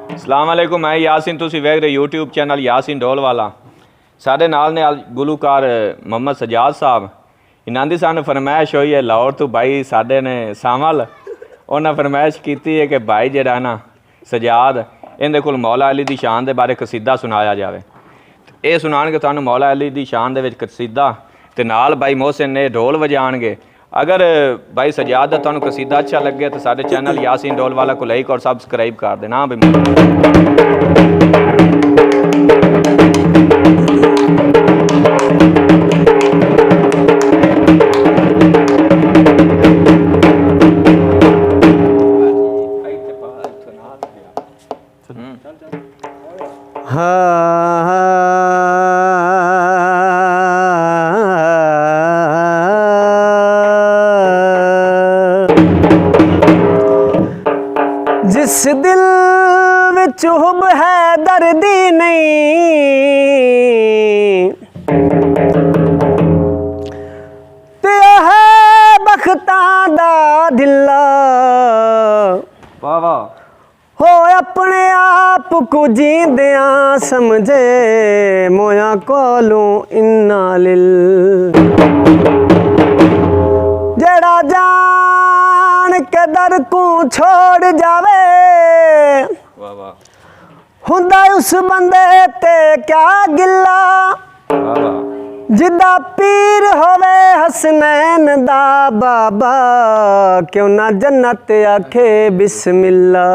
अस्सलाम वालेकुम, मैं यासीन, तुसी वेख रहे यूट्यूब चैनल यासीन ढोलवाला। साढ़े नाल ने गुलूकार मोहम्मद सजाद साहब। इन्हां दी सानू फरमाइश हुई है लाहौर तो भाई साढ़े ने सामल उन्हें फरमाइश की है कि भाई जरा ना सजाद इहदे कोल मौला अली दी शान दे बारे कसीदा सुनाया जाए। ये सुनाणगे तुहानू मौला अली दी शान दे विच कसीदा ते नाल भाई मोहसिन ने ढोल वजाणगे। अगर भाई सजाद दा तुहानू कसीदा अच्छा लगे तो साडे चैनल यासीन ढोलवाला को लाइक और सब्सक्राइब कर देना भाई। जिस दिल विच हुब है दर्दी नहीं ते है बख्तां दा ढिला। वाह वाह हो अपने आप को जींदियां समझे मोया कोलों इन्ना लिल। जड़ा जान के दर को छोड़ जावे हुंदा उस बंदे ते क्या गिला। जिदा पीर होवे हसनैन दा बाबा क्यों ना जन्नत आखे बिस्मिल्ला।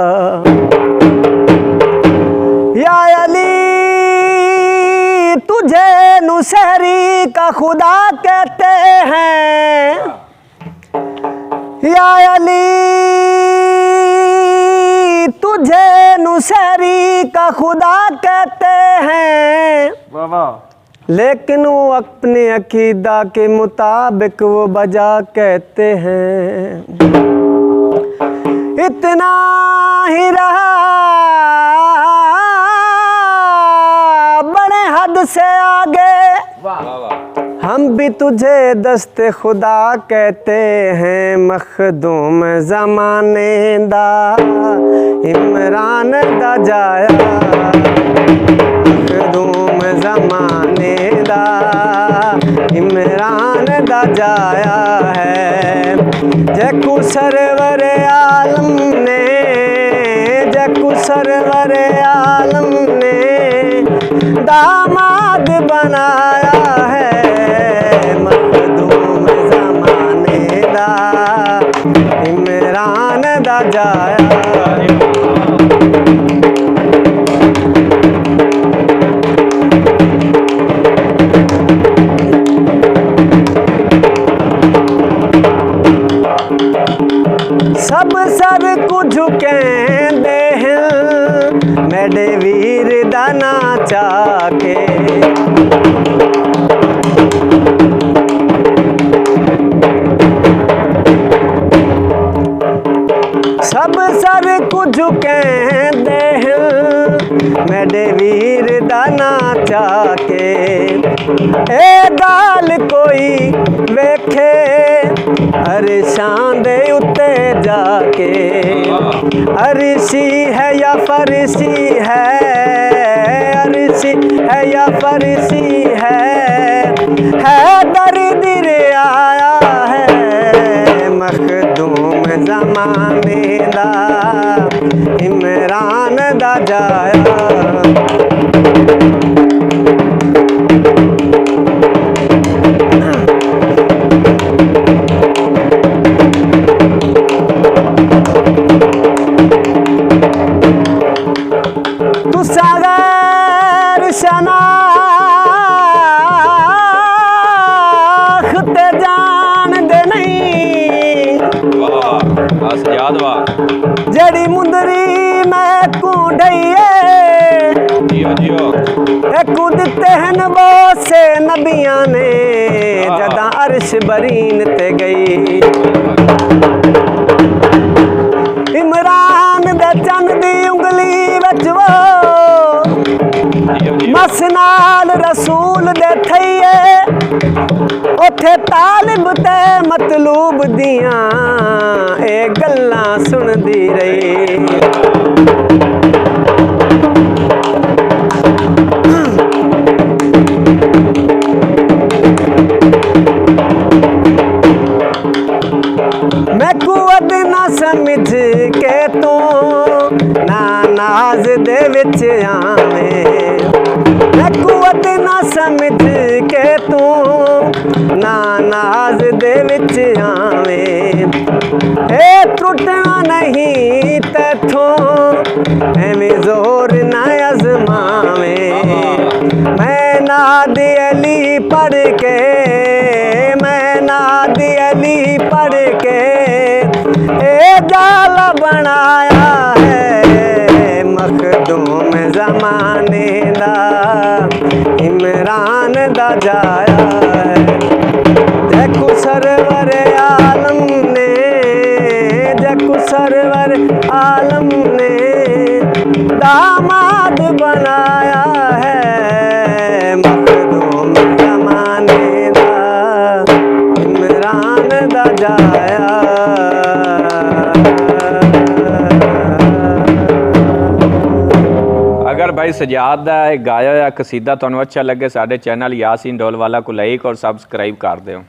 या अली तुझे नुसहरी का खुदा कहते हैं। या अली तुझे नुसहरी का खुदा कहते हैं। लेकिन वो अपने अकीदा के मुताबिक वो बजा कहते हैं। इतना ही रहा बड़े हद से आगे हम भी तुझे दस्ते खुदा कहते हैं। मखदूम ज़माने दा इमरान दा जाया। मखदूम ज़माने दा इमरान दा जाया है। जैकू सरवर आलम ने जैकू सरवर आलम ने दामाद बनाया है। मखदूम ज़माने दा इमरान दा जाया। सब सर को झुकेंदे हैं मेरे वीर दा नाचा के। सब सर को झुकेंदे हैं मेरे वीर दा नाचा के। ए गाल कोई वेखे अरशां दे उत्ते जाके। अरशी है या फरसी है अरशी है या फरसी है दर्द रे आया है। मखदूम ज़माने दा इमरान दा जाया। सागर शनाख्त जान दे नहीं। जड़ी मुंदरी मैं को ढईए दिते हैं वो से नबियां ने जदा अर्श बरीन ते गई। इमरान दे चंद दी उंगली विच वो मसनाल रसूल दे थईए। उथे तालिब ते मतलूब दियां ए गल्लां सुनदी रही। नाज दे विच आवे मैं कुवत ना समझ के तू ना नाज दे विच आवे ए टुटना नहीं तैथों एवें जोर ना आजमावे मैं नाद अली पढ़ के मैं नाद अली पढ़ के ए जाल बनाया है मखदूम जमाने दा इमरान दा जाया है जकू सरवर आलम ने जकू सरवर आलम ने दामाद बनाया है मखदूम जमाने दा इमरान दा जाया अगर भाई सजाद का गाया हुआ कसीदा तुहानू अच्छा लगे साडे चैनल यासीन डोलवाला को लाइक और सबसक्राइब कर दिओ।